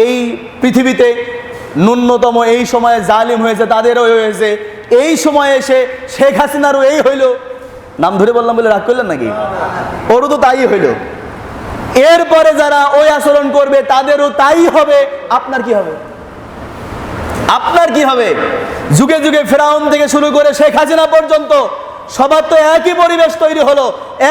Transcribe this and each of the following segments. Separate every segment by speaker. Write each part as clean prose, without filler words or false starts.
Speaker 1: এই পৃথিবীতে ন্যূনতম এই সময়ে জালিম হয়েছে, তাদেরও হয়েছে। এই সময়ে এসে শেখ হাসিনারও এই হইল, নাম ধরে বললাম বলে রাগ করলেন নাকি? ওরও তো তাই হইল। এরপরে যারা ওই আচরণ করবে তাদেরও তাই হবে। আপনার কি হবে? আপনার কি হবে? যুগে যুগে ফেরাউন থেকে শুরু করে শেখ হাসিনা পর্যন্ত সবার তো একই পরিবেশ তৈরি হলো,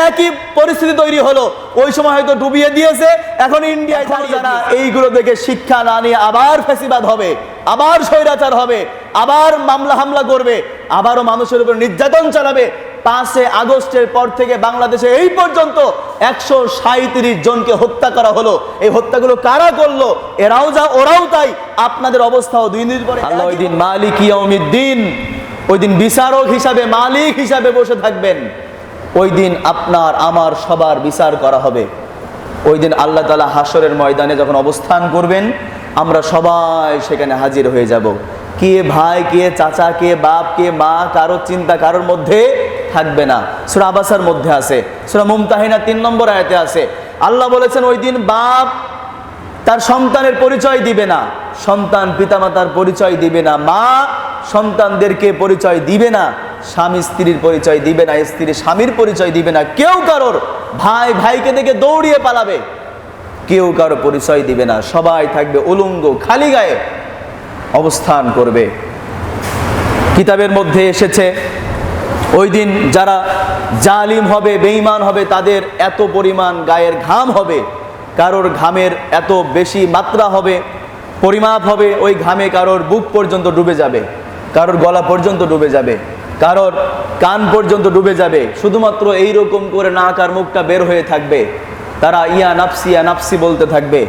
Speaker 1: একই পরিস্থিতি তৈরি হলো। ওই সময় হয়তো ডুবিয়ে দিয়েছে, এখন ইন্ডিয়ায় যারা এইগুলো দেখে শিক্ষা না নিয়ে আবার ফ্যাসিবাদ হবে, আবার স্বৈরাচার হবে, আবার মামলা হামলা করবে, আবারও মানুষের উপর নির্যাতন চালাবে। 5 আগস্টের পর থেকে বাংলাদেশে এই পর্যন্ত 137 জনকে হত্যা করা হলো। এই হত্যাগুলো কারা করলো? এরাও যা ওরাও তাই। আপনাদের অবস্থাও 2 দিন পরে আল্লাহ ওই দিন মালিক ইয়াউমিদ্দিন, ওই দিন বিচারক হিসাবে, মালিক হিসাবে বসে থাকবেন। ওই দিন আপনার আমার সবার বিচার করা হবে। ওই দিন আল্লাহ তাআলা হাসরের ময়দানে যখন অবস্থান করবেন, আমরা সবাই সেখানে হাজির হয়ে যাব। কে ভাই, কে চাচা, কে বাপ, কে মা, কারোর চিন্তা কারোর মধ্যে থাকবে না। সূরা আবাসার মধ্যে আছে, সূরা মুমতাহিনা 3 নম্বর আয়াতে আছে। আল্লাহ বলেছেন ওই দিন বাপ তার সন্তানের পরিচয় দিবে না, সন্তান পিতামাতার পরিচয় দিবে না, মা সন্তানদেরকে পরিচয় দিবে না, স্বামী স্ত্রীর পরিচয় দিবে না, স্ত্রী স্বামীর পরিচয় দিবে না। কেউ কারোর ভাই ভাইকে দেখে দৌড়িয়ে পালাবে, কেউ কারো পরিচয় দিবে না। সবাই থাকবে উলঙ্গ, খালি গায়ে অবস্থান করবে। কিতাবের মধ্যে এসেছে ওই দিন যারা জালিম হবে, বেঈমান হবে, তাদের এত পরিমাণ গায়ের ঘাম হবে, কারোর ঘামের এত বেশি মাত্রা হবে, পরিমাপ হবে, ওই ঘামে কারোর বুক পর্যন্ত ডুবে যাবে, কারোর গলা পর্যন্ত ডুবে যাবে, কারোর কান পর্যন্ত ডুবে যাবে। শুধুমাত্র এইরকম করে নাক আর মুখটা বের হয়ে থাকবে। তারা ইয়া নাফসি বলতে থাকবে,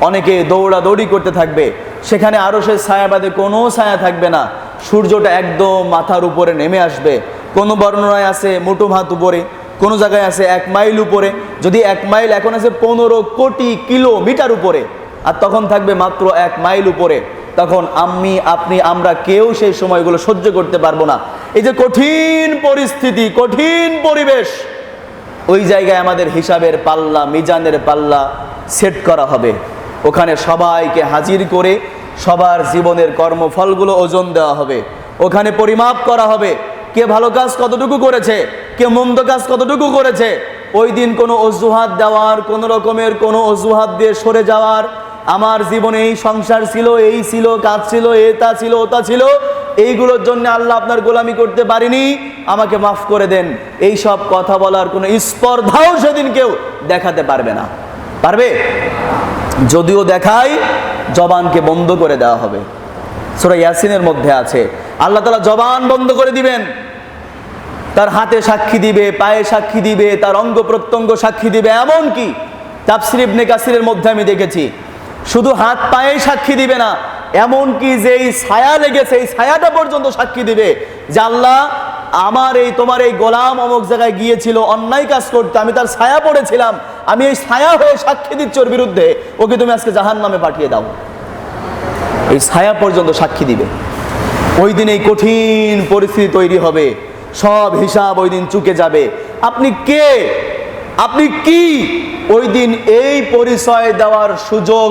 Speaker 1: অনেকে দৌড়াদৌড়ি করতে থাকবে। সেখানে আরো সে ছায়াবাদে কোনো ছায়া থাকবে না, সূর্যটা একদম মাথার উপরে নেমে আসবে। কোনো বর্ণনায় আছে মুঠো হাত উপরে, কোনো জায়গায় আছে 1 মাইল উপরে। যদি 1 মাইল এখন আছে 15 কোটি কিলোমিটার উপরে, আর তখন থাকবে মাত্র 1 মাইল উপরে। তখন আমি, আপনি, আমরা কেউ সেই সময়গুলো সহ্য করতে পারবো না। এই যে কঠিন পরিস্থিতি, কঠিন পরিবেশ, ওই জায়গায় আমাদের হিসাবের পাল্লা, মিজানের পাল্লা সেট করা হবে। ওখানে সবাইকে হাজির করে সবার জীবনের কর্মফলগুলো ওজন দেওয়া হবে। ওখানে পরিমাপ করা হবে, কে ভালো কাজ কতটুকু করেছে, কে মন্দ কাজ কতটুকু করেছে। ওই দিন কোনো অজুহাত দেওয়ার, কোনো রকমের কোনো অজুহাত দিয়ে সরে যাওয়ার, আমার জীবনে এই সংসার ছিল, এই ছিল, কাজ ছিল, এটা ছিল, ওটা ছিল, এইগুলোর জন্য আল্লাহ আপনার গোলামি করতে পারিনি, আমাকে মাফ করে দেন, এই সব কথা বলার কোনো স্পর্ধাও সেদিন কেউ দেখাতে পারবে না। পারবে? যদিও দেখায়, জবানকে বন্ধ করে দেওয়া হবে। সূরা ইয়াসিনের মধ্যে আছে আল্লাহ তাআলা জবান বন্ধ করে দিবেন। তার হাতে সাক্ষী দিবে, পায়ে সাক্ষী দিবে, তার অঙ্গ প্রত্যঙ্গ সাক্ষী দিবে। এমন কি তাফসীর ইবনে কাসিরের মধ্যে আমি দেখেছি, শুধু হাত পায়ে সাক্ষী দিবে না, এমন কি যে এই ছায়া লেগেছে, এই ছায়াটা পর্যন্ত সাক্ষী দিবে যে আল্লাহ, আমার এই তোমার এই গোলাম অমুক জায়গায় গিয়েছিল অন্যায় কাজ করতে, আমি তার ছায়া পড়েছিলাম, আমি এই ছায়া হয়ে সাক্ষী দিচ্ছি ওর বিরুদ্ধে, ওকে তুমি আজকে জাহান্নামে পাঠিয়ে দাও। এই ছায়া পর্যন্ত সাক্ষী দিবে। ওই দিন এই কঠিন পরিস্থিতি তৈরি হবে, সব হিসাব ওই দিন চুকে যাবে। আপনি কে, আপনি কি, ওই দিন এই পরিচয় দেওয়ার সুযোগ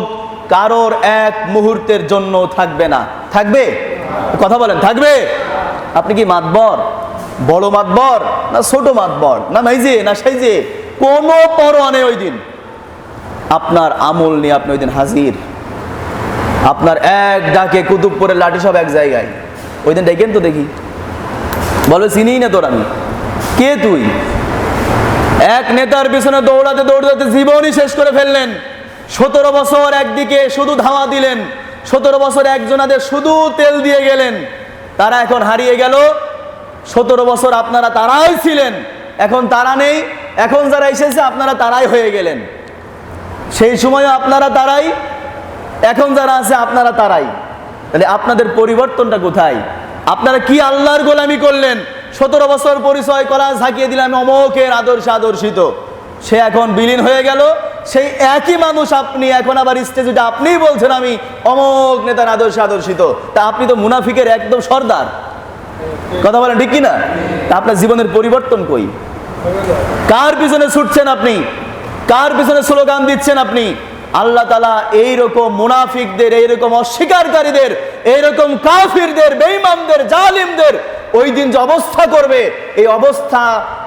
Speaker 1: কারোর এক মুহূর্তের জন্য থাকবে না। থাকবে? কথা বলেন, থাকবে? আপনি কি মাতবর, বড় মাতবর না ছোট মাতবর, না মাইজে না সাইজে, কোনো পরোয়া নেই। ওই দিন আপনার আমল নিয়ে আপনি ওই দিন হাজির। আপনার এক ডাকে কুতুবপুরের লাঠি সব এক জায়গায়। ওই দিন দেখেন তো দেখি, বলো চিনি না তোর, আমি কে তুই? এক নেতার পিছনে দৌড়াতে দৌড়াতে জীবনই শেষ করে ফেললেন। 17 বছর একদিকে শুধু ধাওয়া দিলেন, 17 বছর একজনাদের শুধু তেল দিয়ে গেলেন। তারা এখন হারিয়ে গেল। 17 বছর আপনারা তারাই ছিলেন, এখন তারা নেই। এখন যারা এসেছে আপনারা তারাই হয়ে গেলেন। সেই সময়ও আপনারা তারাই, এখন যারা আছে আপনারা তারাই। তাহলে আপনাদের পরিবর্তনটা কোথায়? আপনারা কি আল্লাহর গোলামি করলেন? 17 বছর পরিচয় করা, ঝাঁকিয়ে দিলাম অমকের আদর্শে আদর্শিত, সে এখন বিলীন হয়ে গেল। সেই একই মানুষ আপনি এখন আবার স্টেজে আপনিই বলছেন আমি অমক নেতার আদর্শে আদর্শিত। তা আপনি তো মুনাফিকের একদম সর্দার। কথা বলেন ঠিক কিনা? তা আপনার জীবনের পরিবর্তন কই? কার পিছনে ছুটছেন আপনি? কার পিছনে স্লোগান দিচ্ছেন আপনি? আল্লাহ তাআলা এইরকম মুনাফিকদের, এইরকম অস্বীকারীদের, এইরকম কাফিরদের, বেঈমানদের, জালিমদের ওই দিন যে অবস্থা করবে, এই অবস্থা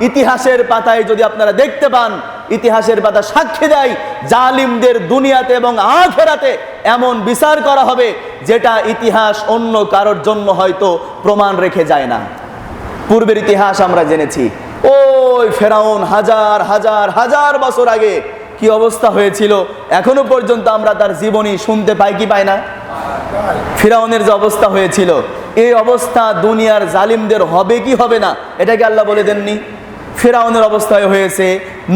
Speaker 1: ইতিহাসের পাতায় যদি আপনারা দেখতে পান, ইতিহাসের পাতা সাক্ষী দেয় জালিমদের দুনিয়াতে এবং আখিরাতে এমন বিচার করা হবে যেটা ইতিহাস অন্য কারোর জন্য হয়তো প্রমাণ রেখে যায় না। পূর্বের ইতিহাস আমরা জেনেছি, ওই ফেরাউন হাজার হাজার হাজার বছর আগে কি অবস্থা হয়েছিল, এখনো পর্যন্ত আমরা তার জীবনী শুনতে পাই কি পাই না? ফিরাউনের যে অবস্থা হয়েছিল, এই অবস্থা দুনিয়ার জালিমদের হবে কি হবে না, এটাকে আল্লাহ বলে দেননি? ফিরাউনের অবস্থায় হয়েছে,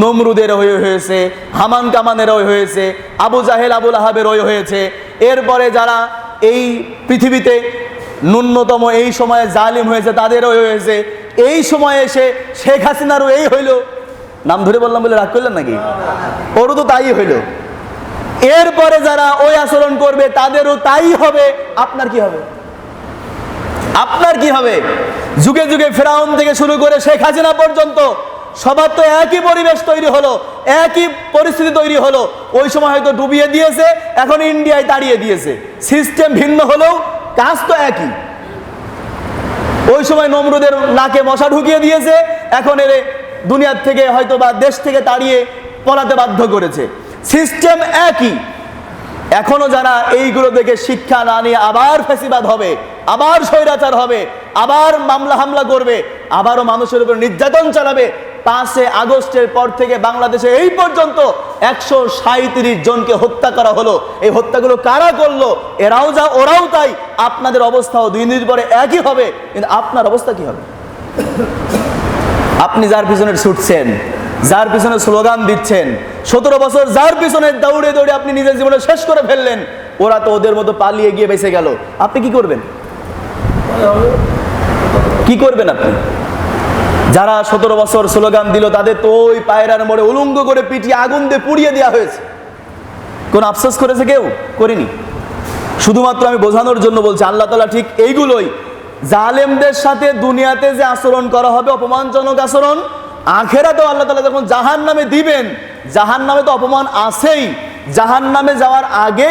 Speaker 1: নমরুদের হয়েছে, হামান কামানের হয়েছে, আবু জাহেল আবু লাহাবের হয়েছে। এরপরে যারা এই পৃথিবীতে ন্যূনতম এই সময়ে জালিম হয়েছে তাদেরও হয়েছে। এই সময়ে এসে শেখ হাসিনারও এই হইল। নাম ধরে বললাম বলে রাগ করলেন নাকি? ওরও তো তাই হইল। এরপরে যারা ওই আচরণ করবে তাদেরও তাই হবে। আপনার কি হবে? আপনার কি হবে? যুগে যুগে ফেরাউন থেকে শুরু করে শেখ হাসিনা পর্যন্ত সবার তো একই পরিবেশ তৈরি হলো, একই পরিস্থিতি তৈরি হলো। ওই সময় হয়তো ডুবিয়ে দিয়েছে, এখন ইন্ডিয়ায় তাড়িয়ে দিয়েছে। সিস্টেম ভিন্ন হলেও কাজ তো একই। ওই সময় নমরুদের নাকে মশা ঢুকিয়ে দিয়েছে, এখন এর দুনিয়ার থেকে হয়তো বা দেশ থেকে তাড়িয়ে পলাতে বাধ্য করেছে। সিস্টেম একই। এখনো যারা এইগুলো দেখে শিক্ষা না নিয়ে আবার ফ্যাসিবাদ হবে, আবার স্বৈরাচার হবে, আবার মামলা হামলা করবে, আবারও মানুষের উপর নির্যাতন চালাবে। 5 আগস্টের পর থেকে বাংলাদেশে এই পর্যন্ত 137 জনকে হত্যা করা হলো। এই হত্যাগুলো কারা করলো? এরাও যা ওরাও তাই। আপনাদের অবস্থাও 2 দিন পরে একই হবে, কিন্তু আপনার অবস্থা কি হবে? আপনি যার পিছনে ছুটছেন, যার পিছনে স্লোগান দিচ্ছেন, 17 বছর যার পিছনে দৌড়ে দৌড়ে আপনি নিজের জীবনে শেষ করে ফেললেন, ওরা তো ওদের মতো পালিয়ে গিয়ে বেঁচে গেল। আপনি কি করবেন? কি করবেন আপনি? যারা 17 বছর স্লোগান দিল তাদের তো ওই পায়রার মোড়ে উলঙ্গ করে পিটিয়ে আগুন দিয়ে পুড়িয়ে দেওয়া হয়েছে। কোন আফসোস করেছে কেউ? করিনি। শুধুমাত্র আমি বোঝানোর জন্য বলছি, আল্লাহ তাআলা ঠিক এইগুলোই, জালেমদের সাথে দুনিয়াতে যে আচরণ করা হবে, অপমানজনক আচরণ, আখিরাতেও আল্লাহ তাআলা যখন জাহান্নামে দিবেন, জাহান্নামে তো অপমান আছেই, জাহান্নামে যাওয়ার আগে